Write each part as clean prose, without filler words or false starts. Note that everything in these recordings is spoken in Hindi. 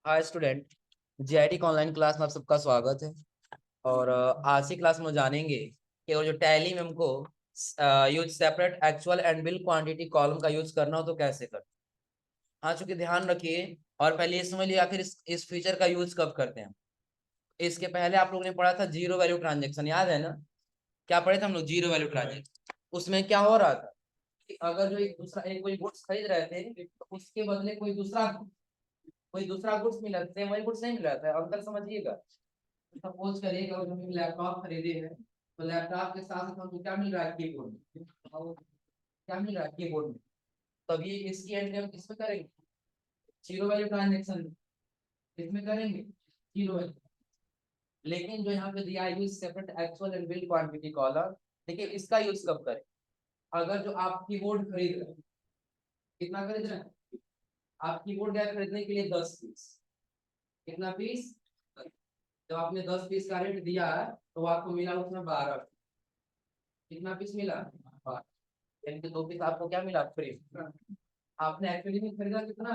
Hi student. जीआईटी का ऑनलाइन क्लास में आप सबका स्वागत है। और आज की क्लास में जानेंगे कि वो जो टैली में हमको use separate actual and bill quantity column का यूज करना हो तो कैसे कर। हाँ, चूंकि ध्यान रखिए और पहले ये समझ लिया आखिर इस फीचर का यूज कब करते हैं। इसके पहले आप लोगों ने पढ़ा था जीरो वैल्यू ट्रांजेक्शन, याद है ना? क्या पढ़े थे हम लोग? Zero value transaction. उसमें क्या हो रहा था कि अगर जो एक कोई गुड्स खरीद रहे थे तो उसके बदले कोई दूसरा गुड्स मिला, सेम वही गुड्स नहीं मिल रहा था। अंतर समझिएगा। सपोज करिए कि अगर हम एक लैपटॉप खरीदे हैं तो लैपटॉप के साथ साथ हमको क्या मिल रहा है? कीबोर्ड में। और क्या मिल रहा है कीबोर्ड में? तब ये इसकी एंट्री हम किसमें करेंगे? जीरो वैल्यू ट्रांजेक्शन इसमें करेंगे, जीरो वैल्यू। लेकिन जो यहाँ पे दिया है use separate actual and bill quantity column, देखिए इसका यूज कब करें? अगर जो आप कीबोर्ड खरीद रहे हैं, कितना खरीद रहे हैं? आप कीबोर्ड क्या खरीदने के लिए 10 पीस। कितना पीस? जब आपने 10 पीस का रेट दिया है तो आपको मिला उसमें 12। कितना पीस मिला? 12। यानी कि 2 पीस आपको क्या मिला? फ्री। आपने एक्चुअली में खरीदा कितना?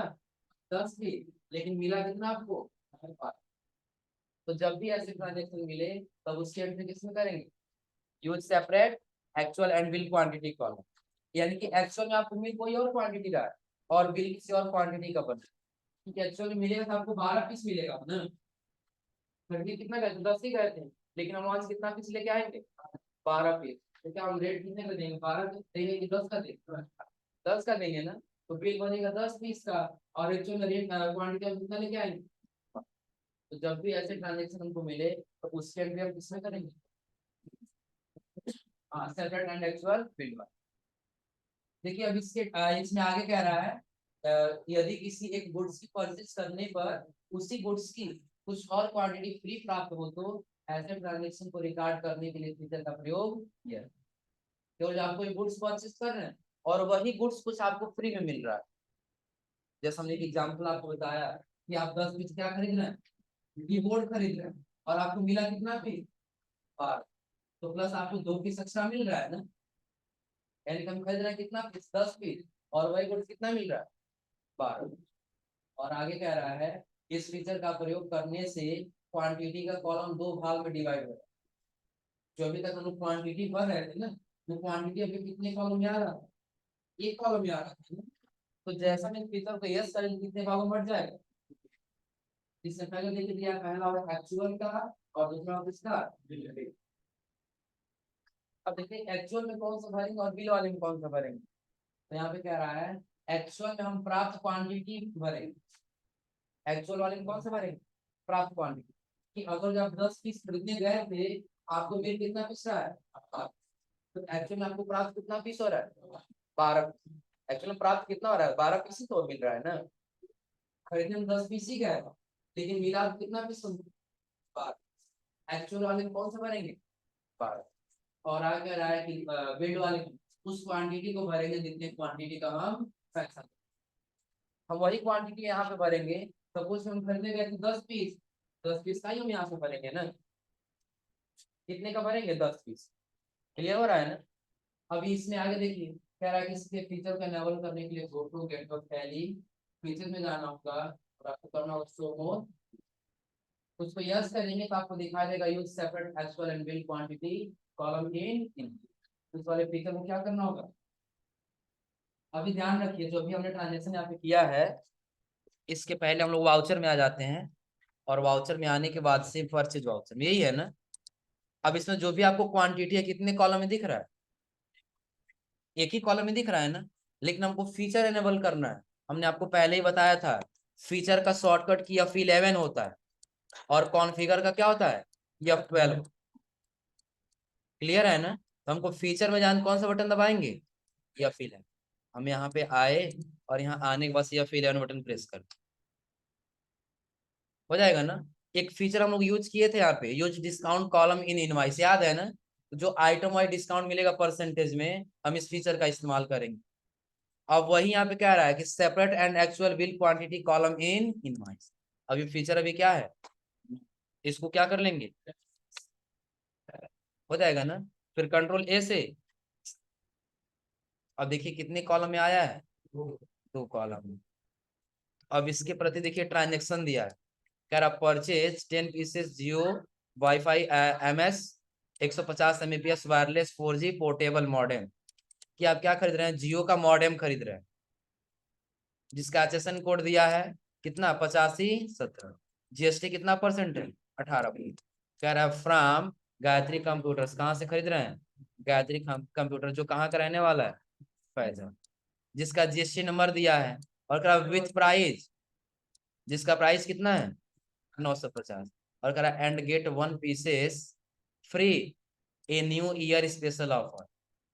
10 पीस, लेकिन मिला कितना आपको? 12। तो जब भी ऐसे ट्रांजेक्शन मिले तब उसकी एंट्री किसमें करेंगे? Use separate actual and bill quantity column. यानी कि एक्चुअल में आपको मिल कोई और क्वांटिटी का है और बिल किसी और क्वांटिटी का बना। ठीक है, एक्चुअल में मिलेगा तो आपको 12 पीस मिलेगा ना। खरीदे कितना गए थे? 10 ही गए थे, लेकिन हम आज कितना पीस लेके आएंगे? 12 पीस। तो क्या हम रेट कितने का देंगे? 12 का देंगे कि 10 का देंगे? 10 का देंगे ना। तो बिल बनेगा 10 पीस का। और एक्चुअल में रेट क्वांटिटी हम कितना लेके आएंगे? तो जब भी ऐसे ट्रांजेक्शन हमको मिले तो उसके एंट्री हम किसमें करेंगे? हाँ, सेपरेट एंड एक्चुअल बिल। देखिए अब इसमें आगे कह रहा है यदि किसी एक गुड्स की परचेज करने पर उसी गुड्स की कुछ और क्वांटिटी फ्री प्राप्त हो तो ऐसे ट्रांजेक्शन को रिकॉर्ड करने के लिए फीचर का प्रयोग किया। केवल आप कोई गुड्स परचेज कर रहे हैं और वही गुड्स कुछ आपको फ्री में मिल रहा है। जैसे हमने एक एग्जांपल आपको बताया कि आप 10 पीस क्या खरीद रहे हैं? कीबोर्ड खरीद रहे हैं और आपको मिला कितना पीस? 12। तो प्लस आपको 2 पीस एक्स्ट्रा मिल रहा है ना। यानी कि हम खरीद रहे हैं कितना पीस? 10 पीस। और वही गुड्स कितना मिल रहा है? 12। और आगे कह रहा है इस फीचर का प्रयोग करने से क्वांटिटी का कॉलम दो भाग में डिवाइड हो। जो अभी तक हम लोग क्वांटिटी भर रहे थे ना, वो क्वांटिटी अभी कितने कॉलम में आ रहा है? एक कॉलम में आ रहा है। तो जैसा मैं फीचर को यस करेंगे कितने भागों में बढ़ जाएगा? इससे पहले देख लिया, पहला और एक्चुअल का और दूसरा किसका? बिल। अब देखिए एक्चुअल में कौन सा भरेंगे और बिल वाले में कौन सा भरेंगे। तो यहाँ पे कह रहा है एक्चुअल में हम प्राप्त क्वांटिटी भरेंगे। एक्चुअल वाले में कौन सा भरेंगे? प्राप्त क्वांटिटी। कि अगर जब 10 पीस खरीदने गए थे आपको बिल कितना पीस रहा है? 8। तो एक्चुअल में आपको प्राप्त कितना पीस हो रहा है? 12। एक्चुअल में प्राप्त कितना हो रहा है? 12 पीस ही तो मिल रहा है ना। खरीदने में 10 पीस ही गए लेकिन मिला आपको कितना पीस? 12। एक्चुअल वाले में कौन सा भरेंगे? 12। और आगे कह रहा है कि बिल्ड वाले में उस क्वांटिटी को भरेंगे जितने क्वांटिटी का हम फ्रैक्शन। हम वही क्वांटिटी यहाँ पे भरेंगे। सपोज हम खरीदने गए थे 10 पीस, 10 पीस का ही हम यहाँ से भरेंगे ना। कितने का भरेंगे? 10 पीस। क्लियर हो रहा है ना? अभी इसमें आगे देखिए कह रहा है कि इसके फीचर का एनेबल करने के लिए go to gate Tally feature में जाना होगा और आपको करना होगा शो मोर। उसको यस करेंगे तो आपको दिखाई देगा use separate actual and bill quantity column in उस वाले फीचर को क्या करना होगा? अभी ध्यान रखिए जो भी हमने ट्रांजेक्शन यहाँ पे किया है इसके पहले हम लोग वाउचर में आ जाते हैं। और वाउचर में आने के बाद से परचेज वाउचर में, यही है ना। अब इसमें जो भी आपको क्वांटिटी है कितने कॉलम में दिख रहा है? एक ही कॉलम में दिख रहा है ना। लेकिन हमको फीचर एनेबल करना है। हमने आपको पहले ही बताया था फीचर का शॉर्टकट की F11 होता है और कॉन्फ़िगर का क्या होता है? F12। क्लियर है ना? तो हमको फीचर में जान कौन सा बटन दबाएंगे? F11। हम यहाँ पे आए और यहाँ आने के बाद F11 बटन प्रेस कर हो जाएगा ना। एक फीचर हम लोग यूज किए थे यहाँ पे, use discount column in invoice, याद है ना? जो आइटम वाइज डिस्काउंट मिलेगा परसेंटेज में हम इस फीचर का इस्तेमाल करेंगे। अब वही यहाँ पे कह रहा है कि separate and actual bill quantity column in invoice. अभी फीचर अभी क्या है? इसको क्या कर लेंगे? हो जाएगा ना। फिर कंट्रोल ए से अब देखिए कितने कॉलम में आया है? 2 कॉलम में। अब इसके प्रति देखिए ट्रांजेक्शन दिया है कह रहा purchase 10 pieces Jio wifi MS 150 Mbps wireless 4G portable modem. कि आप क्या खरीद रहे हैं? जियो का मॉडेम खरीद रहे हैं, जिसका HSN कोड दिया है कितना 8517। GST कितना परसेंट है? 18%। कह रहा है फ्रॉम गायत्री कंप्यूटर्स। कहाँ से खरीद रहे हैं? गायत्री कंप्यूटर, जो कहाँ का रहने वाला है? फैजाबाद। जिसका GST नंबर दिया है। और कह रहा विथ प्राइस, जिसका प्राइस कितना है 950। और कह रहा and get 1 pieces free a new year special offer.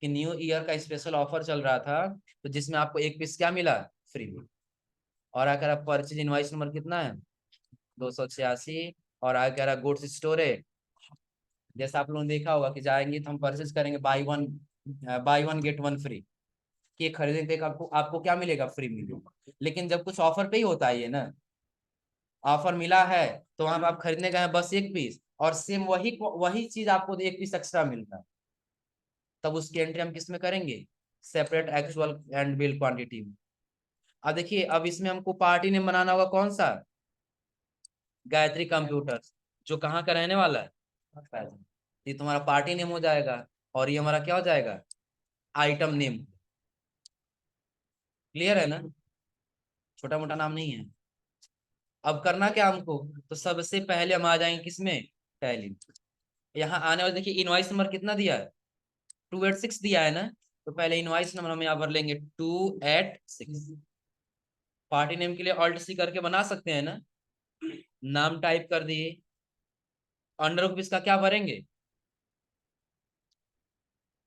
कि न्यू ईयर का स्पेशल ऑफर चल रहा था, तो जिसमें आपको एक पीस क्या मिला? फ्री। और आकर आप परचेज इनवाइस नंबर कितना है 286। और आगे कह रहा गुड्स स्टोरेज। जैसा आप लोगों ने देखा होगा कि जाएंगे तो हम परचेज करेंगे by one get one free. कि खरीदने के आपको आपको क्या मिलेगा? फ्री मिलेगा। लेकिन जब कुछ ऑफर पे ही होता है ये ना, ऑफर मिला है तो वहां पर आप खरीदने गए हैं बस एक पीस, और सेम वही वही चीज आपको एक पीस एक्स्ट्रा मिल रहा है, तब उसकी एंट्री हम किस में करेंगे? Separate actual and bill quantity में। अब देखिए, अब इसमें हमको पार्टी नेम बनाना होगा कौन सा? गायत्री कंप्यूटर्स, जो कहाँ का रहने वाला है? ये तुम्हारा पार्टी नेम हो जाएगा, और ये हमारा क्या हो जाएगा? Item name. क्लियर है ना? छोटा मोटा नाम नहीं है। अब करना क्या हमको? तो सबसे पहले हम आ जाएंगे किसमें? टैली। यहाँ आने वाले देखिए इनवाइस नंबर कितना दिया है? 286 दिया है ना। तो पहले इनवाइस नंबर हम यहाँ भर लेंगे 286। पार्टी नेम के लिए ऑल्ट सी करके बना सकते हैं ना। नाम टाइप कर दिए। अंडर ग्रुप इसका क्या भरेंगे?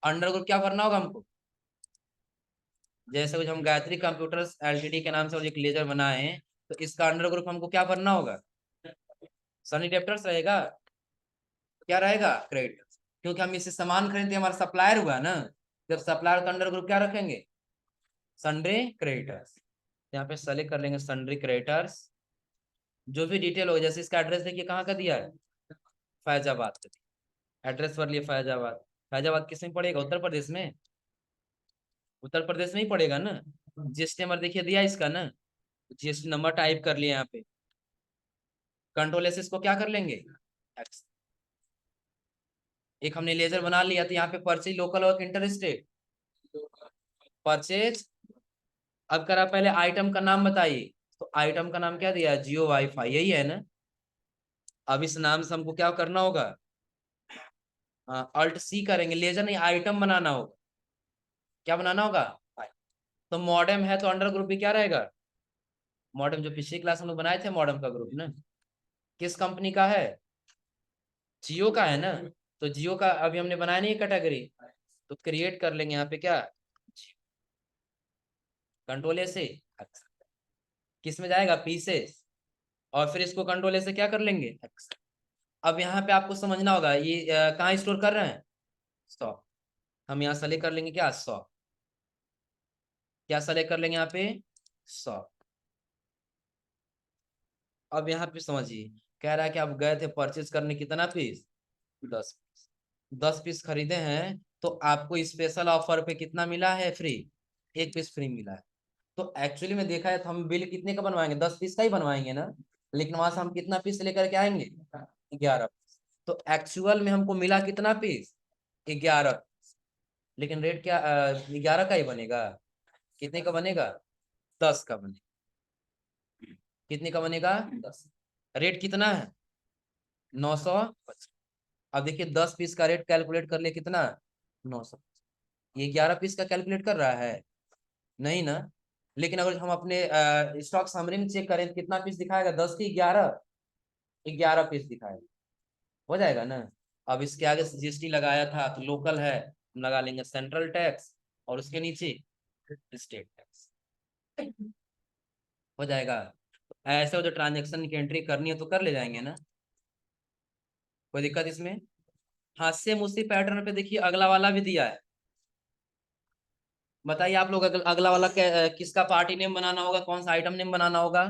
अंडर ग्रुप क्या भरना होगा हमको? जैसे कुछ हम गायत्री कंप्यूटर्स LTD के नाम से एक लेजर बनाए हैं, तो इसका अंडर ग्रुप हमको क्या भरना होगा? सनी डेप्टर्स रहेगा। क्या रहेगा? क्रेडिटर्स। क्योंकि हम इससे सामान खरीदते, हमारा सप्लायर हुआ ना। जब सप्लायर का अंडर ग्रुप क्या रखेंगे? Sundry creditors. यहाँ पे सेलेक्ट कर लेंगे सन्ड्री क्रेडिटर्स। जो भी डिटेल हो, जैसे इसका एड्रेस देखिए कहाँ का दिया है? फैजाबाद का दिया। एड्रेस भर लिया फैजाबाद। फैजाबाद किस में पड़ेगा? उत्तर प्रदेश में। उत्तर प्रदेश में ही पड़ेगा ना। GST नंबर देखिए दिया इसका ना। GST नंबर टाइप कर लिया यहाँ पे। कंट्रोल एस इसको क्या कर लेंगे? X। एक हमने लेजर बना लिया, तो यहाँ पे परचेज लोकल और इंटर स्टेट। परचेज। अब करा पहले आइटम का नाम बताइए। तो आइटम का नाम क्या दिया? जियो वाईफाई, यही है ना। अब इस नाम से हमको क्या करना होगा? अल्ट सी करेंगे। लेजर नहीं, आइटम बनाना होगा। क्या बनाना होगा? तो मॉडेम है तो अंडर ग्रुप भी क्या रहेगा? मॉडेम, जो पिछली क्लास में हम लोग बनाए थे मॉडेम का ग्रुप ना। किस कंपनी का है? जियो का है ना। तो जियो का अभी हमने बनाया नहीं कैटेगरी, तो क्रिएट कर लेंगे यहाँ पे क्या? कंट्रोल ए से किस में जाएगा? पीसेस। और फिर इसको कंट्रोल ए से क्या कर लेंगे? अब यहाँ पे आपको समझना होगा ये कहाँ स्टोर कर रहे हैं? 100। हम यहाँ सेलेक्ट कर लेंगे क्या? 100। क्या सेलेक्ट कर लेंगे यहाँ पे? 100। अब यहाँ पे समझिए, कह रहा है कि आप गए थे परचेज करने, कितना पीस? 10 पीस। 10 पीस खरीदे हैं, तो आपको स्पेशल ऑफर पे कितना मिला है? फ्री। एक पीस फ्री मिला है। तो एक्चुअली में देखा है तो हम बिल कितने का बनवाएंगे? 10 पीस का ही बनवाएंगे ना। लेकिन वहां से हम कितना पीस लेकर के आएंगे? 11 पीस। तो एक्चुअल में हमको मिला कितना पीस? 11। लेकिन रेट क्या 11 का ही बनेगा? कितने का बनेगा? 10 का बनेगा। कितने का बनेगा? 10। रेट कितना है? 950। अब देखिए 10 पीस का रेट कैलकुलेट कर ले कितना? 900। ये 11 पीस का कैलकुलेट कर रहा है? नहीं ना। लेकिन अगर हम अपने स्टॉक समरी में चेक करें तो कितना पीस दिखाएगा? 10 की 11। 11 पीस दिखाएगा। हो जाएगा ना। अब इसके आगे GST लगाया था तो लोकल है, हम लगा लेंगे सेंट्रल टैक्स। और उसके नीचे स्टेट टैक्स। हो जाएगा। तो ऐसे हो जो ट्रांजेक्शन की एंट्री करनी है तो कर ले जाएंगे ना। कोई दिक्कत इसमें? हाँ, सेम उसी पैटर्न पे देखिए अगला वाला भी दिया है। बताइए आप लोग अगला वाला किसका पार्टी नेम बनाना होगा? कौन सा आइटम नेम बनाना होगा?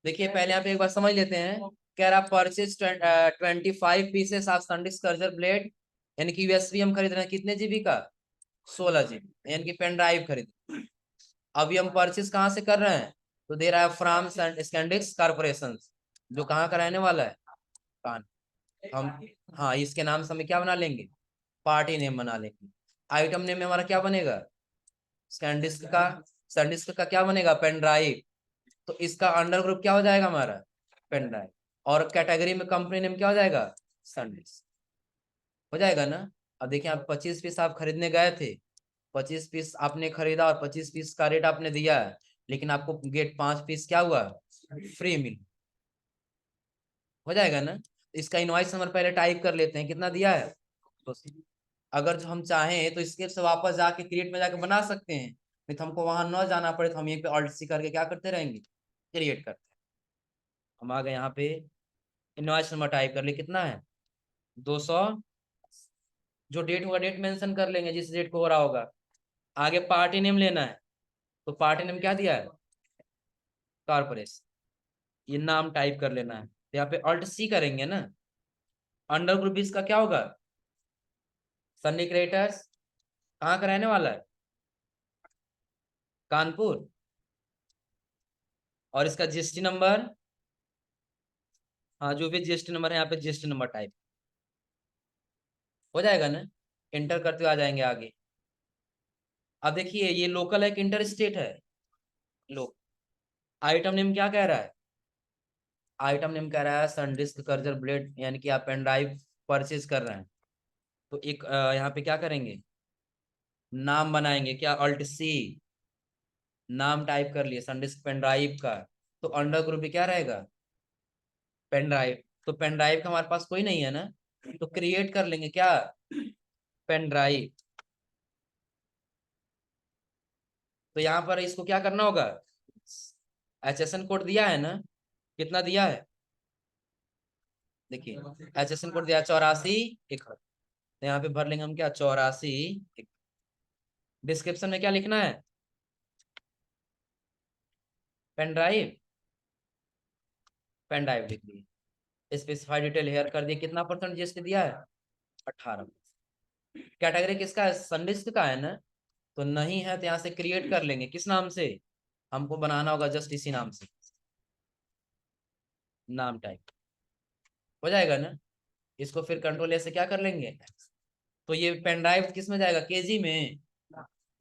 देखिए पहले यहाँ पे एक बार समझ लेते हैं। कह रहा purchase 25 pieces of SanDisk Cruzer blade. यानी कि USB हम खरीद रहे हैं कितने GB का? 16 GB। यानी कि पेन ड्राइव खरीद। अभी हम परचेज कहाँ से कर रहे हैं? तो दे रहा है फ्राम स्कैंडिक्स कारपोरेशन, जो कहाँ का रहने वाला है, कान। हम हाँ इसके नाम से हमें क्या बना लेंगे, पार्टी नेम बना लेंगे। आइटम नेम में हमारा क्या बनेगा, सैनडिस्क का, सैनडिस्क का क्या बनेगा, पेन ड्राइव। तो इसका अंडर ग्रुप क्या हो जाएगा हमारा, पेन ड्राइव। और कैटेगरी में कंपनी नेम क्या हो जाएगा, सैनडिस्क। हो जाएगा ना। अब देखिए आप 25 पीस आप खरीदने गए थे, 25 पीस आपने खरीदा और 25 पीस का रेट आपने दिया है, लेकिन आपको गेट 5 पीस क्या हुआ, फ्री मिल। हो जाएगा ना। इसका इनवॉइस नंबर पहले टाइप कर लेते हैं, कितना दिया है। तो अगर जो हम चाहें तो इसके से वापस जाके क्रिएट में जाके बना सकते हैं, नहीं तो हमको वहां न जाना पड़े तो हम यहीं पे ऑल्ट सी करके क्या करते रहेंगे, क्रिएट करते हैं। हम आ गए यहाँ पे, इनवॉइस नंबर टाइप कर ले, कितना है 200। जो डेट होगा डेट मेंशन कर लेंगे, जिस डेट को हो रहा होगा। आगे पार्टी नेम लेना है, तो पार्टी नेम क्या दिया है, कारपोरेशन। ये नाम टाइप कर लेना है, तो यहाँ पे ऑल्ट सी करेंगे ना। अंडर ग्रुप इसका क्या होगा, सन्नी क्रिएटर्स, कहाँ का रहने वाला है, कानपुर। और इसका जीएसटी नंबर, हाँ जो भी जीएसटी नंबर है यहाँ पे जीएसटी नंबर टाइप। हो जाएगा ना। इंटर करते हुए आ जाएंगे आगे। अब देखिए ये लोकल है कि इंटर स्टेट है, लोक। आइटम नेम क्या कह रहा है, आइटम नेम कह रहा है सनडिस्क कर्जर ब्लेड, यानी कि आप पेन ड्राइव परचेज कर रहे हैं। तो एक यहाँ पे क्या करेंगे, नाम बनाएंगे, क्या अल्ट सी, नाम टाइप कर लिए सनडिस्क पेन ड्राइव का। तो अंडर ग्रुप भी क्या रहेगा, पेन ड्राइव। तो पेन ड्राइव का हमारे पास कोई नहीं है ना, तो क्रिएट कर लेंगे क्या, पेन ड्राइव। तो यहाँ पर इसको क्या करना होगा, HSN कोड दिया है ना, कितना दिया है, देखिए HSN कोड दिया 84 1। तो यहाँ पे भर लेंगे हम क्या, 84 1। डिस्क्रिप्शन में क्या लिखना है, पेन ड्राइव, पेन ड्राइव लिख दिए। स्पेसिफाइड डिटेल हेयर कर दिए, कितना परसेंट जीएसटी दिया है, 18। कैटेगरी किसका है, सनडिस्क का है ना। तो नहीं है तो यहाँ से क्रिएट कर लेंगे, किस नाम से, हमको बनाना होगा जस्ट इसी नाम से, नाम टाइप। हो जाएगा ना। इसको फिर कंट्रोल ए से क्या कर लेंगे। तो ये पेन ड्राइव किस में जाएगा, केजी में,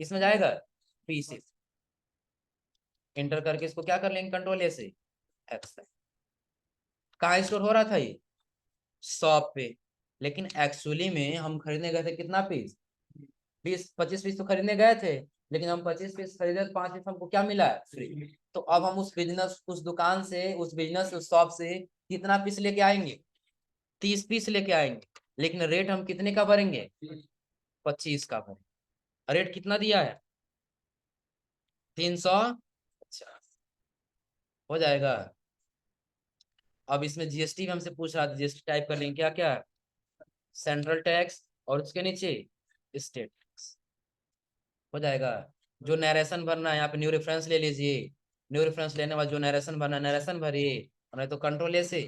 किस में जाएगा, पीसी। इंटर करके इसको क्या कर लेंगे, कंट्रोल ए से एक्स। कहाँ स्टोर हो रहा था ये, शॉप पे। लेकिन एक्चुअली में हम खरीदने गए थे कितना पीस, 20 25 पीस तो खरीदने गए थे, लेकिन हम 25 पीस खरीदे तो 5 पीस हमको क्या मिला, फ्री। तो अब हम उस बिजनेस, उस दुकान से, उस बिजनेस, उस शॉप से कितना पीस लेके आएंगे, 30 पीस लेके आएंगे। लेकिन रेट हम कितने का भरेंगे, 25 का भरेंगे। रेट कितना दिया है, 300। अच्छा, हो जाएगा। अब इसमें जीएसटी भी हमसे पूछ रहा था, जीएसटी टाइप कर लेंगे, क्या क्या, सेंट्रल टैक्स और उसके नीचे स्टेट टैक्स। हो जाएगा। जो नरेशन भरना है यहाँ पे न्यू रेफरेंस ले लीजिए, न्यू रेफरेंस लेने बाद जो नरेशन भरना, नरेशन भरिए, नहीं तो कंट्रोल ए से।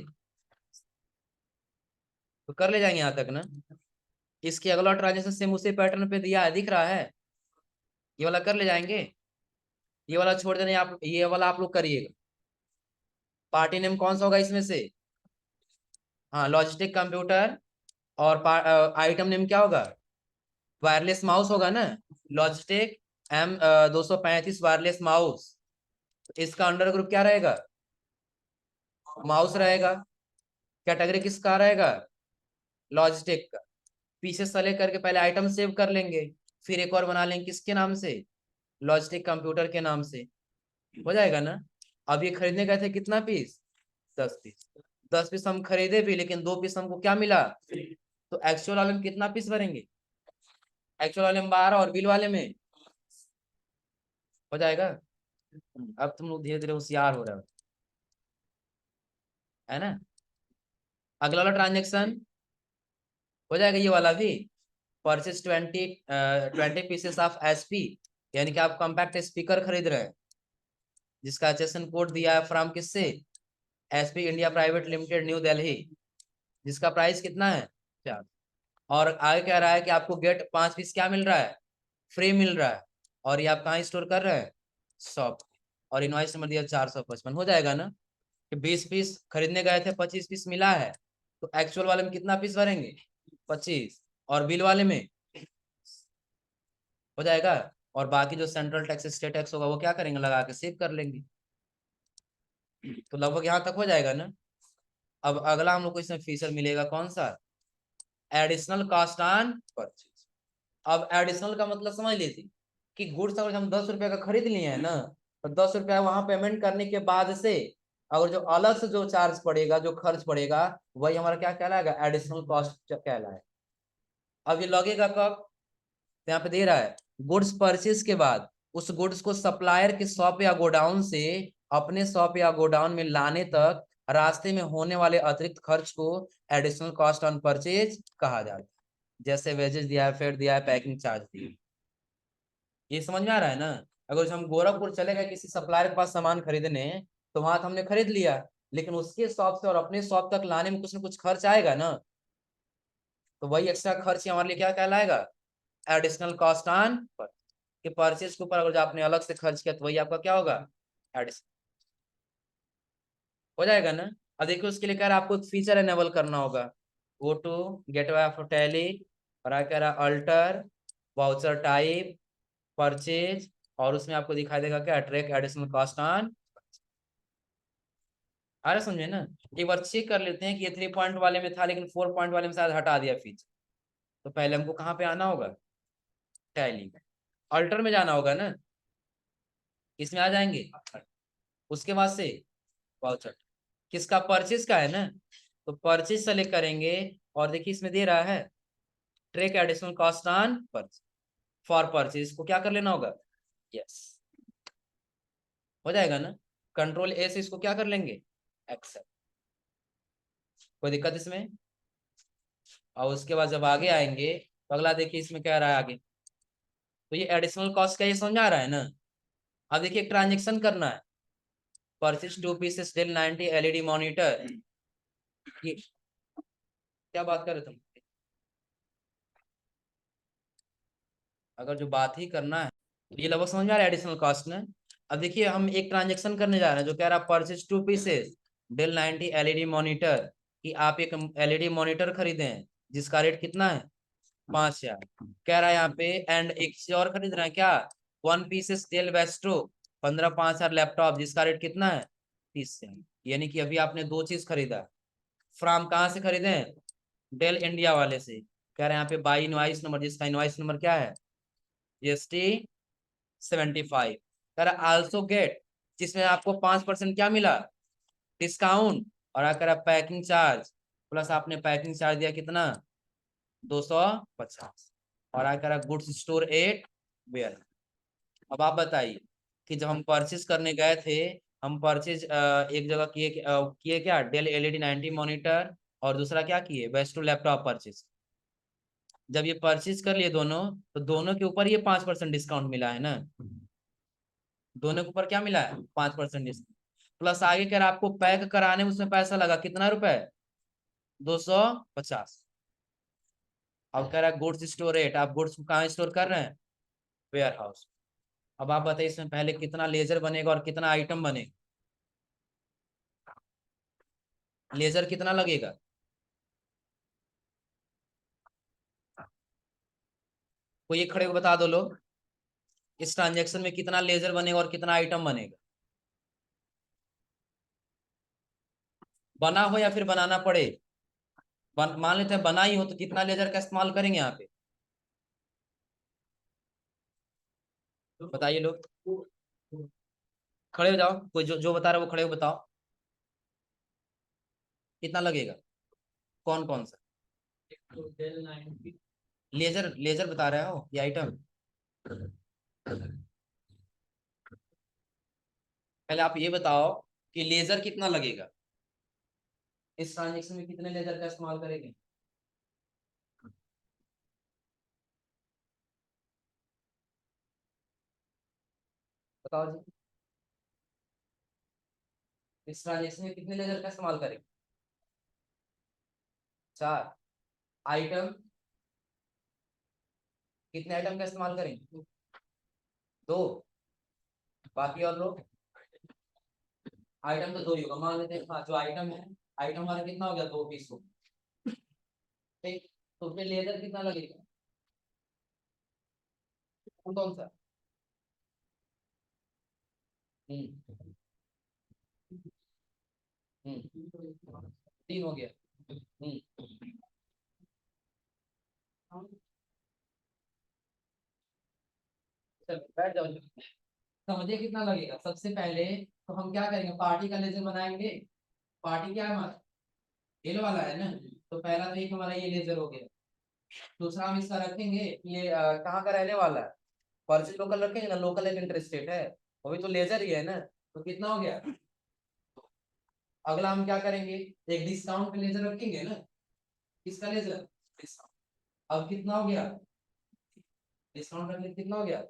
तो कर ले जाएंगे यहाँ तक ना। इसके अगला ट्रांजेक्शन सेम उसी पैटर्न पे दिया है, दिख रहा है, ये वाला कर ले जाएंगे। ये वाला छोड़ देना, आप ये वाला आप लोग करिएगा। पार्टी नेम कौन सा होगा इसमें से, हाँ लॉजिस्टिक कंप्यूटर। और आइटम नेम क्या होगा, वायरलेस माउस होगा ना, लॉजिटेक M 235 वायरलेस माउस। इसका अंडर ग्रुप क्या रहेगा, माउस रहेगा। कैटेगरी किसका रहेगा, लॉजिटेक का। पीछे सेलेक्ट करके पहले आइटम सेव कर लेंगे, फिर एक और बना लेंगे किसके नाम से, लॉजिटेक कंप्यूटर के नाम से। हो जाएगा ना। अब ये खरीदने गए थे कितना पीस, 10 पीस। 10 पीस हम खरीदे भी, लेकिन 2 पीस हमको क्या मिला, तो एक्चुअल वाले में कितना पीस भरेंगे, एक्चुअल वाले में 12 और बिल वाले में। हो जाएगा। अब तुम लोग धीरे धीरे होशियार हो रहे हो, है ना। अगला वाला ट्रांजेक्शन हो जाएगा, ये वाला भी। परचेज 20 पीसेस ऑफ एसपी, यानी कि आप कॉम्पैक्ट स्पीकर खरीद रहे हैं, जिसका HSN कोड दिया है फ्रॉम किससे, SP India private limited new Delhi, जिसका प्राइस कितना है 4। और आगे कह रहा है कि आपको गेट 5 पीस क्या मिल रहा है, फ्री मिल रहा है। और ये आप कहाँ स्टोर कर रहे हैं, शॉप। और इनवॉइस नंबर दिया 455, हो जाएगा ना कि 20 पीस खरीदने गए थे, 25 पीस मिला है, तो एक्चुअल वाले में कितना पीस भरेंगे? 25, और बिल वाले में हो जाएगा। और बाकी जो सेंट्रल टैक्स स्टेट टैक्स होगा वो क्या करेंगे, लगा के सेव कर लेंगे। तो लगभग यहाँ तक हो जाएगा ना। अब अगला हम लोग को इसमें फीचर मिलेगा कौन सा, एडिशनल कॉस्ट ऑन परचेज। अब एडिशनल का मतलब समझ लीजिए कि गुड्स अगर हम 10 रुपए का खरीद लिए हैं ना, तो 10 रुपया वहां पेमेंट करने के बाद से अगर जो अलग से जो चार्ज पड़ेगा, जो खर्च पड़ेगा, वही हमारा क्या कहलाएगा, एडिशनल कॉस्ट कहलाएगा। अब ये लगेगा कब, यहाँ पे दे रहा है गुड्स परचेज के बाद उस गुड्स को सप्लायर के शॉप या गोडाउन से अपने शॉप या गोडाउन में लाने तक रास्ते में होने वाले अतिरिक्त खर्च को एडिशनल कॉस्ट ऑन परचेज कहा जाता है। जैसे वेजेस दिया है, फेयर दिया है, पैकिंग चार्ज दिया है। ये समझ में आ रहा है ना। अगर हम गोरखपुर चले गए किसी सप्लायर के पास सामान खरीदने, तो वहां तो हमने खरीद लिया, लेकिन उसके शॉप से और अपने शॉप तक लाने में कुछ ना कुछ खर्च आएगा ना, तो वही एक्स्ट्रा खर्च हमारे लिए क्या कहलाएगा, एडिशनल कॉस्ट ऑन के परचेज के ऊपर अगर जो आपने अलग से खर्च किया तो वही आपका क्या होगा, एडिशनल हो जाएगा ना। अब देखिए उसके लिए कह रहा है आपको एक फीचर एनेबल करना होगा, go to gateway of Tally, और क्या कह रहा है, अल्टर वाउचर टाइप परचेज, और उसमें आपको दिखाई देगा क्या, ट्रैक एडिशनल कॉस्ट ऑन। आ रहा समझे ना। एक बार चेक कर लेते हैं कि ये 3 पॉइंट वाले में था लेकिन 4 पॉइंट वाले में शायद हटा दिया फीचर। तो पहले हमको कहाँ पे आना होगा, टैली में, अल्टर में जाना होगा ना, इसमें आ जाएंगे। उसके बाद से वाउचर, किसका, परचेज का है ना, तो परचेज सेलेक्ट करेंगे, और देखिए इसमें दे रहा है track additional cost on purchase for purchase, को क्या कर लेना होगा, यस, हो जाएगा ना। कंट्रोल ए से इसको क्या कर लेंगे, एक्सेप्ट, कोई दिक्कत इसमें। और उसके बाद जब आगे आएंगे तो अगला देखिए इसमें क्या रहा है आगे, तो ये एडिशनल कॉस्ट का ये समझा रहा है ना। अब देखिए ट्रांजेक्शन करना है, purchase 2 pieces Dell 90 LED monitor, ये क्या बात कर रहे तुम, अगर जो बात ही करना है तो ये लगभग समझ में आ रहा है एडिशनल कॉस्ट ना। अब देखिए हम एक ट्रांजेक्शन करने जा रहे हैं जो कह रहा है purchase 2 pieces Dell 90 LED monitor, कि आप एक एलईडी मॉनिटर खरीदे हैं जिसका रेट कितना है, 5,000। कह रहा है यहाँ पे एंड एक चीज और खरीद रहे हैं क्या, 1 पीसेस डेल वेस्ट्रो 15 5,000 लैपटॉप जिसका रेट कितना है, 30,000। यानी कि अभी आपने दो चीज खरीदा, फ्रॉम कहाँ से खरीदे हैं, डेल इंडिया वाले से। कह रहे हैं यहाँ पे बाई इनवाइस नंबर, जिसका इनवाइस नंबर क्या है, GST 75। कह रहा आल्सो गेट, जिसमें आपको 5% क्या मिला, डिस्काउंट, और अगर आप पैकिंग चार्ज प्लस आपने पैकिंग चार्ज दिया कितना, 250, और अगर गुड्स स्टोर 8 वेयर। अब आप बताइए कि जब हम परचेज करने गए थे, हम परचेज एक जगह किए क्या, डेल एलईडी 90 मॉनिटर, और दूसरा क्या किए, बेस्ट लैपटॉप परचेज। जब ये परचेज कर लिए दोनों, तो दोनों के ऊपर ये 5% डिस्काउंट मिला है ना, दोनों के ऊपर क्या मिला है, 5% डिस्काउंट। प्लस आगे कह रहा आपको पैक कराने में उसमें पैसा लगा कितना रुपए, 250। अब कह रहा है गुड्स स्टोर रेट, आप गुड्स को कहाँ स्टोर कर रहे हैं, वेयर हाउस। अब आप बताइए इसमें पहले कितना लेजर बनेगा और कितना आइटम बनेगा, लेजर कितना लगेगा, कोई एक खड़े को बता दो लोग, इस ट्रांजेक्शन में कितना लेजर बनेगा और कितना आइटम बनेगा, बना हो या फिर बनाना पड़े, मान लेते हैं बना ही हो तो कितना लेजर का इस्तेमाल करेंगे यहाँ पे, बताइए लोग, खड़े हो जाओ, कोई जो जो बता रहा है वो खड़े हो बताओ, कितना लगेगा, कौन कौन सा, लेजर लेजर बता रहे हो ये आइटम, पहले आप ये बताओ कि लेजर कितना लगेगा, इस ट्रांजेक्शन में कितने लेजर का इस्तेमाल करेंगे, बताओ जी, इस ट्रांजेक्शन में कितने लेजर का इस्तेमाल करेंगे, 4 आइटम, कितने आइटम का इस्तेमाल करेंगे, 2, बाकी और लोग, आइटम तो दो ही होगा, मान लेते हैं। हाँ, जो आइटम है, आइटम हमारा कितना हो गया, 2 पीस हो। ठीक, तो फिर लेजर कितना लगेगा, कौन कौन सा? हम्म। हम्म। 3 हो गया। चलो बैठ जाओ। समझिए कितना लगेगा। सबसे पहले तो हम क्या करेंगे, पार्टी का लेजर बनाएंगे। पार्टी क्या है हमारा, येलो वाला है ना। तो पहला तो एक हमारा ये लेजर हो गया। दूसरा हम इसका रखेंगे, ये कहाँ का रहने वाला है, पर्ची लोकल रखेंगे ना, लोकल एक इंटरेस्टेड है, वो भी तो लेजर ही है ना। तो कितना हो गया। अगला हम क्या करेंगे, एक डिस्काउंट पे लेजर रखेंगे ना। किसका लेजर, डिस्काउंट। अब कितना हो गया, डिस्काउंट रखने कितना हो गया।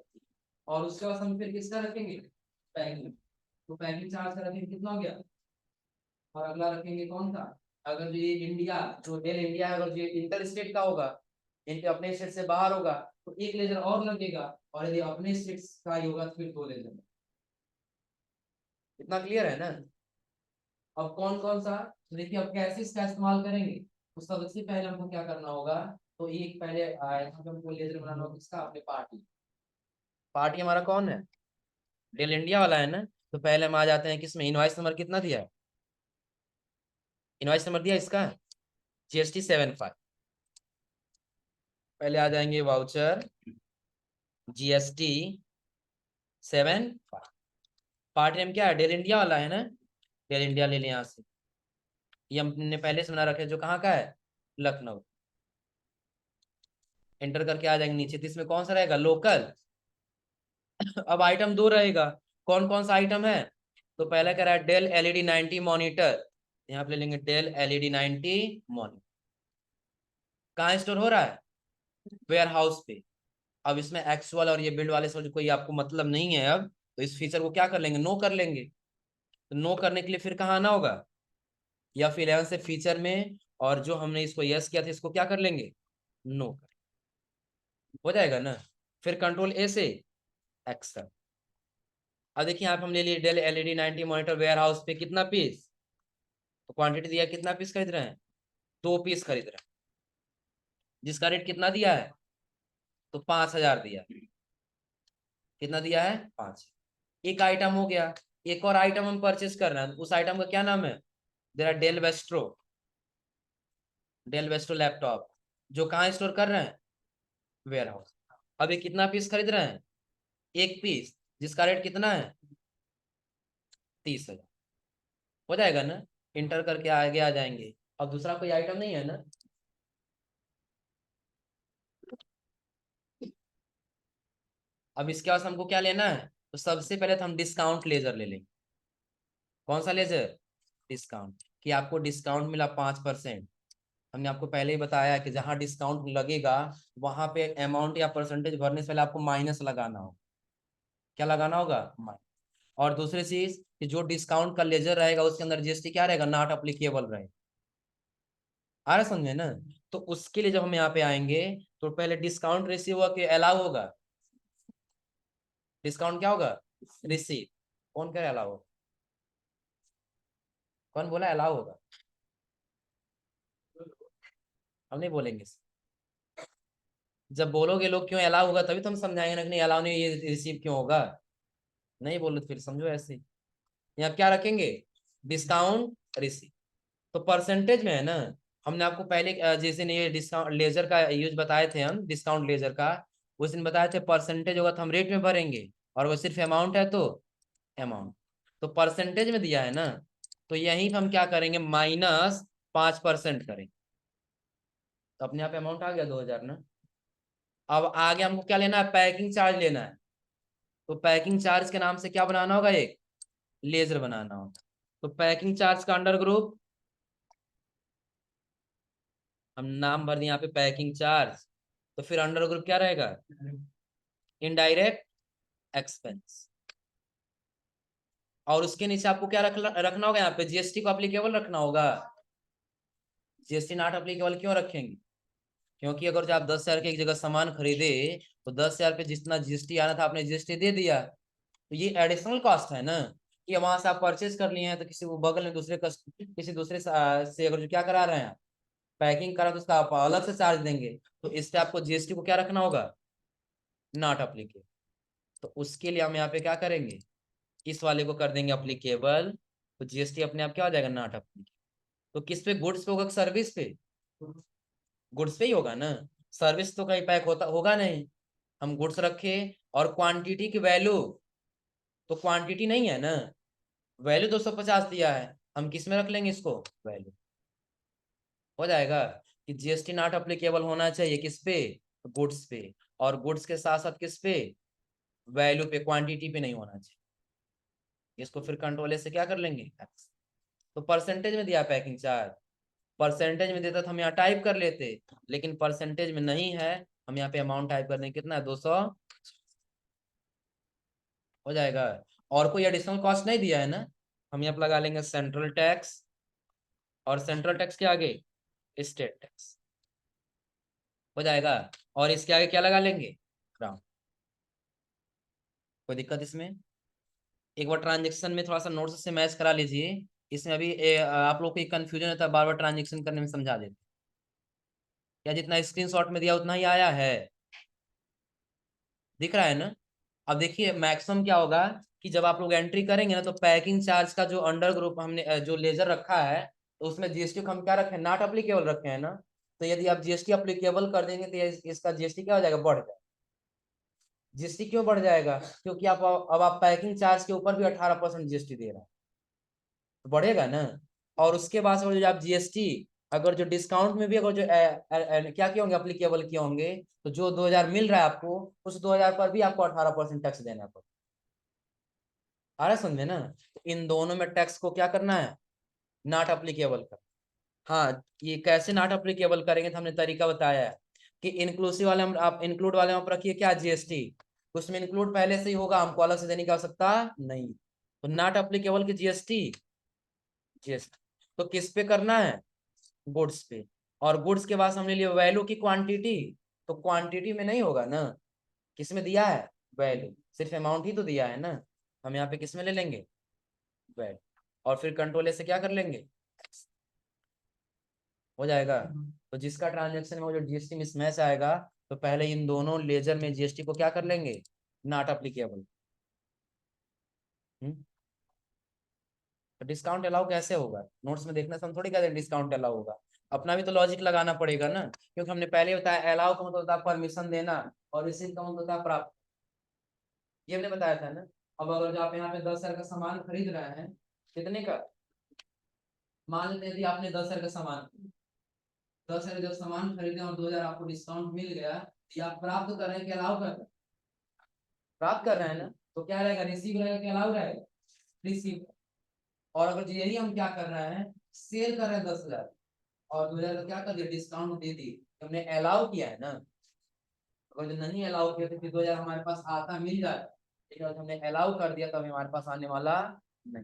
और उसके बाद हम फिर किसका रखेंगे, पैकिंग। तो पैकिंग चार्ज का रखेंगे कितना हो गया। और अगला रखेंगे कौन सा, अगर जो ये इंडिया, जो डेल इंडिया है, अगर जो इंटर स्टेट का होगा, इनके अपने स्टेट से बाहर होगा, तो एक लेजर और लगेगा। और यदि अपने स्टेट का ही होगा तो फिर 2 लेजर। इतना क्लियर है ना। अब कौन कौन सा, तो देखिए अब कैसे इसका इस्तेमाल करेंगे। तो सबसे पहले हमको क्या करना होगा, तो एक पहले यहाँ पे हमको लेजर बनाना होगा किसका, अपने पार्टी। पार्टी हमारा कौन है, डेल इंडिया वाला है ना। तो पहले हम आ जाते हैं किसमें, इनवॉइस नंबर कितना दिया है, इनवॉइस नंबर दिया इसका GST 75। पहले आ जाएंगे वाउचर GST 75। पार्टी नेम क्या है, डेल इंडिया वाला है ना। डेल इंडिया ले लें यहाँ से। ये हमने पहले से बना रखे, जो कहाँ का है, लखनऊ। एंटर करके आ जाएंगे नीचे, तो इसमें कौन सा रहेगा, लोकल। अब आइटम 2 रहेगा। कौन कौन सा आइटम है, तो पहला कह रहा है डेल LED 90 मॉनिटर। यहाँ पे ले लेंगे डेल LED 90 मॉनिटर। कहाँ स्टोर हो रहा है, वेयर हाउस पे। अब इसमें एक्चुअल और ये बिल्ड वाले से कोई आपको मतलब नहीं है अब। तो इस फीचर को क्या कर लेंगे, नो कर लेंगे। तो नो करने के लिए फिर कहाँ आना होगा, या फिर 11 से फीचर में, और जो हमने इसको यस किया था इसको क्या कर लेंगे, नो कर। हो जाएगा ना। फिर कंट्रोल A से एक्सेप्ट। अब देखिए यहाँ पे हम ले लिए Dell LED 90 monitor warehouse पे, कितना पीस, तो क्वांटिटी दिया, कितना पीस खरीद रहे हैं, 2 पीस खरीद रहे हैं। जिसका रेट कितना दिया है, तो 5,000 दिया। कितना दिया है, 5। एक आइटम हो गया। एक और आइटम हम परचेस कर रहे हैं, उस आइटम का क्या नाम है, देरा डेल वेस्ट्रो लैपटॉप। जो कहाँ स्टोर कर रहे हैं, वेयर हाउस। अब ये कितना पीस खरीद रहे हैं, 1 पीस, जिसका रेट कितना है, 30,000। हो जाएगा ना। इंटर करके आगे आ जाएंगे। अब दूसरा कोई आइटम नहीं है ना। अब इसके बाद हमको क्या लेना है, तो सबसे पहले तो हम डिस्काउंट लेजर ले लेंगे। कौन सा लेजर, डिस्काउंट, कि आपको डिस्काउंट मिला 5%। हमने आपको पहले ही बताया कि जहां डिस्काउंट लगेगा, वहां पे अमाउंट या परसेंटेज भरने से पहले आपको माइनस लगाना होगा। क्या लगाना होगा, माइनस। और दूसरी चीज कि जो डिस्काउंट का लेजर रहेगा उसके अंदर GST क्या रहेगा, नॉट अप्लीकेबल रहेगा। आ रहा समझे ना। तो उसके लिए जब हम यहाँ पे आएंगे, तो पहले डिस्काउंट रिसीव हुआ कि अलाउ होगा, डिस्काउंट क्या होगा, रिसीव। कौन करे अलाउ होगा, कौन बोला अलाउ होगा, हम नहीं बोलेंगे। जब बोलोगे लोग क्यों अलाउ होगा, तभी तो हम समझाएंगे ना कि नहीं अलाउ नहीं, ये रिसीव क्यों होगा। नहीं बोलो तो फिर समझो ऐसे ही। यहाँ क्या रखेंगे, डिस्काउंट रिसीव। तो परसेंटेज में है ना। हमने आपको पहले जिस दिन ये डिस्काउंट लेजर का यूज बताए थे, हम डिस्काउंट लेजर का, उस दिन बताए थे परसेंटेज होगा तो हम रेट में भरेंगे, और वो सिर्फ अमाउंट है तो अमाउंट। तो परसेंटेज में दिया है ना, तो यहीं पे हम क्या करेंगे, -5% करेंगे। तो अपने यहाँ पे अमाउंट आ गया 2,000 ना। अब आगे हमको क्या लेना है, पैकिंग चार्ज लेना है। तो पैकिंग चार्ज के नाम से क्या बनाना होगा, एक लेजर बनाना होगा। तो पैकिंग चार्ज का अंडर ग्रुप, हम नाम भर दिए यहाँ पे पैकिंग चार्ज। तो फिर अंडर ग्रुप क्या रहेगा, इनडायरेक्ट एक्सपेंस। और उसके नीचे आपको क्या रखना होगा, यहाँ पे GST को अप्लीकेबल रखना होगा। GST नॉट अप्लीकेबल क्यों रखेंगे, क्योंकि अगर जो आप 10,000 की एक जगह सामान खरीदे, तो 10,000 पे जितना GST आना था आपने GST दे दिया, तो ये एडिशनल कॉस्ट है ना। कि वहां से आप परचेज कर लिए हैं तो किसी वो बगल में दूसरे किसी दूसरे से अगर जो क्या करा रहे हैं पैकिंग करा तो उसका आप अलग से चार्ज देंगे, तो इस पे आपको जीएसटी को क्या रखना होगा, नॉट अप्लीकेबल। तो उसके लिए हम यहाँ पे क्या करेंगे, इस वाले को कर देंगे अप्लीकेबल, तो जीएसटी अपने आप क्या हो जाएगा, नॉट अप्लीकेबल। तो किस पे, गुड्स पे होगा, सर्विस पे, गुड्स पे ही होगा ना, सर्विस तो कहीं पैक होता होगा नहीं। हम गुड्स रखे और क्वांटिटी की वैल्यू, तो क्वांटिटी नहीं है ना, वैल्यू 250 दिया है, हम किस में रख लेंगे इसको, वैल्यू। हो जाएगा कि जीएसटी नॉट अप्लीकेबल होना चाहिए किस पे, गुड्स पे, और गुड्स के साथ साथ किस पे, वैल्यू पे, क्वांटिटी पे नहीं होना चाहिए। इसको फिर कंट्रोल से क्या कर लेंगे, तो परसेंटेज में दिया पैकिंग चार्ज, परसेंटेज में देता तो हम यहाँ टाइप कर लेते, लेकिन परसेंटेज में नहीं है, हम यहाँ पे अमाउंट टाइप कर देंगे, कितना है, 200। हो जाएगा। और कोई एडिशनल कॉस्ट नहीं दिया है ना, हम यहाँ पे लगा लेंगे सेंट्रल टैक्स, और सेंट्रल टैक्स के आगे स्टेट टैक्स। हो जाएगा। और इसके आगे क्या लगा लेंगे, क्राउन। कोई दिक्कत इसमें, एक बार ट्रांजेक्शन में थोड़ा सा नोट्स से मैच करा लीजिए, इसमें अभी आप लोग को कंफ्यूजन होता है, बार बार ट्रांजेक्शन करने में, समझा देते क्या, जितना स्क्रीनशॉट में दिया उतना ही आया है, दिख रहा है ना। अब देखिए मैक्सिमम क्या होगा कि जब आप लोग एंट्री करेंगे ना, तो पैकिंग चार्ज का जो अंडर ग्रुप हमने जो लेजर रखा है, तो उसमें जीएसटी को हम क्या रखे हैं, नॉट अप्लीकेबल रखे हैं ना। तो यदि आप जीएसटी अप्लीकेबल कर देंगे तो इसका जीएसटी क्या हो जाएगा, बढ़ जाएगा। जीएसटी क्यों बढ़ जाएगा, क्योंकि आप अब आप पैकिंग चार्ज के ऊपर भी 18% जीएसटी दे रहे हैं, तो बढ़ेगा ना। और उसके बाद से जो आप जीएसटी, अगर जो डिस्काउंट में भी अगर जो क्या किए होंगे, अप्लीकेबल किए होंगे, तो जो 2000 मिल रहा है आपको, उस 2000 पर भी आपको 18% टैक्स देना पड़ेगा। आ रहा है समझे ना, तो इन दोनों में टैक्स को क्या करना है, नॉट अप्लीकेबल कर। हाँ, ये कैसे नॉट अप्लीकेबल करेंगे, तो हमने तरीका बताया है कि इंक्लूसिव वाले हम, आप इंक्लूड वाले में आप रखिए क्या, जीएसटी, उसमें इंक्लूड पहले से ही होगा, हमको अलग से देने की आवश्यकता नहीं। तो नॉट अप्लीकेबल की जीएसटी, जीएसटी तो किस पे करना है, गुड्स पे। और गुड्स के बाद हमने लिया वैल्यू की क्वांटिटी, तो क्वांटिटी में नहीं होगा ना, किस में दिया है, वैल्यू, सिर्फ अमाउंट ही तो दिया है ना, हम यहाँ पे किस में ले लेंगे, वैल्यू। और फिर कंट्रोल से क्या कर लेंगे, हो जाएगा। तो जिसका ट्रांजेक्शन में वो जो जीएसटी मिसमैच आएगा, तो पहले इन दोनों लेजर में जीएसटी को क्या कर लेंगे, नॉट अप्लीकेबल। तो डिस्काउंट अलाउ कैसे होगा, नोट्स में देखने से हम थोड़ी कहते हैं डिस्काउंट अलाउ होगा, अपना भी तो लॉजिक लगाना पड़ेगा ना, क्योंकि हमने पहले बताया अलाउ का मतलब होता है परमिशन देना, और रिसीव का मतलब होता है प्राप्त, ये हमने बताया था ना। अब अगर जो आप यहाँ पे 10,000 का सामान खरीद रहे हैं, कितने का, मान लेते हैं यदि आपने 10,000 का सामान, 10,000 जब सामान खरीदे और 2,000 आपको डिस्काउंट मिल गया, ये आप प्राप्त कर रहे हैं कि अलाउ कर रहे हैं, प्राप्त कर रहे हैं ना, तो क्या रहेगा, रिसीव रहेगा कि अलाउ रहेगा, रिसीव। और अगर यही हम क्या कर रहे हैं, सेल कर रहे हैं 10,000, और 2,000 का क्या कर दिया, डिस्काउंट दे दी, तो हमने अलाउ किया है ना। अगर जो नहीं अलाउ किया तो फिर 2,000 हमारे पास आता मिल जाए, लेकिन अगर हमने अलाउ कर दिया तो हमारे पास आने वाला नहीं।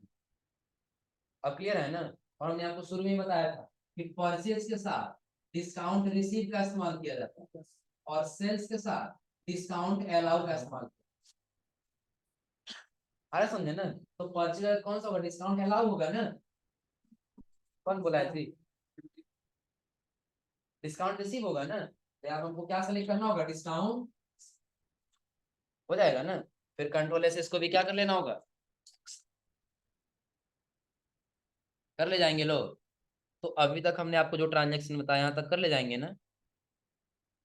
अब क्लियर है ना। और हमने आपको शुरू में ही बताया था कि परचेज के साथ डिस्काउंट रिसीव का इस्तेमाल किया जाता है, और सेल्स के साथ डिस्काउंट अलाउ का इस्तेमाल। अरे समझे ना, तो परचेज कौन सा होगा, डिस्काउंट अलाउ होगा ना, कौन बोला है थी, डिस्काउंट रिसीव होगा ना, तो यहाँ हमको क्या सेलेक्ट करना होगा, डिस्काउंट। हो जाएगा ना। फिर कंट्रोल से इसको भी क्या कर लेना होगा, कर ले जाएंगे लोग। तो अभी तक हमने आपको जो ट्रांजेक्शन बताया यहाँ तक कर ले जाएंगे ना।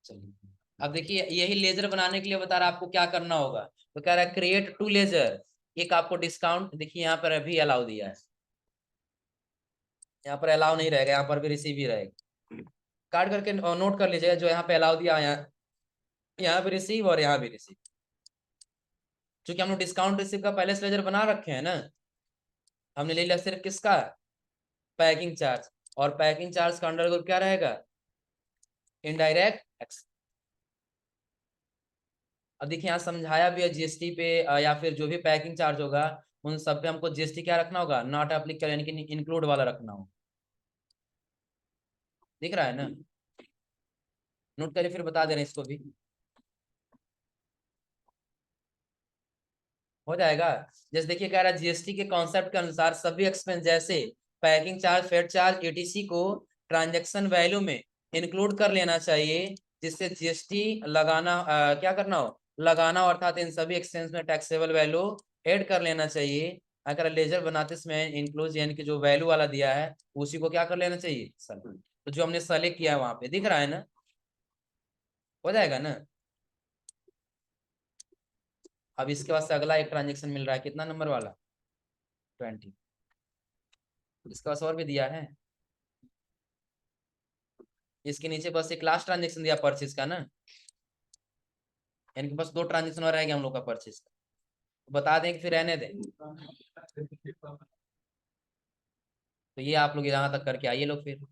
चलिए, अब देखिए यही लेजर बनाने के लिए बता रहा है आपको क्या करना होगा, तो कह रहा है क्रिएट टू लेजर। एक आपको डिस्काउंट, देखिए यहाँ पर अभी अलाउ दिया है, यहाँ पर अलाउ नहीं रहेगा, यहाँ पर भी रिसीव ही रहेगा, काट करके नोट कर लीजिएगा, जो यहाँ पे अलाउ दिया, यहाँ भी रिसीव और यहाँ भी रिसीव। क्योंकि हम लोग डिस्काउंट रिसीव का पहले से लेजर बना रखे हैं ना, हमने ले लिया सिर्फ किसका, पैकिंग चार्ज, और पैकिंग चार्ज का अंडर ग्रुप क्या रहेगा, इनडायरेक्ट एक्स। अब देखिए यहाँ समझाया भी है जीएसटी पे, या फिर जो भी पैकिंग चार्ज होगा, उन सब पे हमको जीएसटी क्या रखना होगा, नॉट एप्लीकेबल, यानी कि इंक्लूड वाला रखना होगा। दिख रहा है ना, नोट करिए, फिर बता दे रहे हैं इसको भी। हो जाएगा। जैसे देखिए कह रहा है जीएसटी के कॉन्सेप्ट के अनुसार सभी एक्सपेंस जैसे पैकिंग चार्ज, फेड चार्ज, एटीसी को ट्रांजैक्शन वैल्यू में इंक्लूड कर लेना चाहिए, जिससे जीएसटी लगाना क्या करना हो, लगाना हो, अर्थात इन सभी एक्सपेंस में टैक्सेबल वैल्यू ऐड कर लेना चाहिए। अगर लेजर बनाते समय इंक्लूज यानी कि जो वैल्यू वाला दिया है उसी को क्या कर लेना चाहिए, तो जो हमने सेलेक्ट किया है वहां पे दिख रहा है ना, हो जाएगा ना। अब इसके बाद से अगला एक ट्रांजेक्शन मिल रहा है, कितना नंबर वाला, 20। इसके पास और भी दिया है, इसके नीचे बस एक लास्ट ट्रांजेक्शन दिया परचेज का ना, यानी कि बस दो ट्रांजेक्शन और रह गया हम लोग का परचेज का, तो बता दें कि फिर रहने दें। तो ये आप लोग यहाँ तक करके आइए लोग फिर।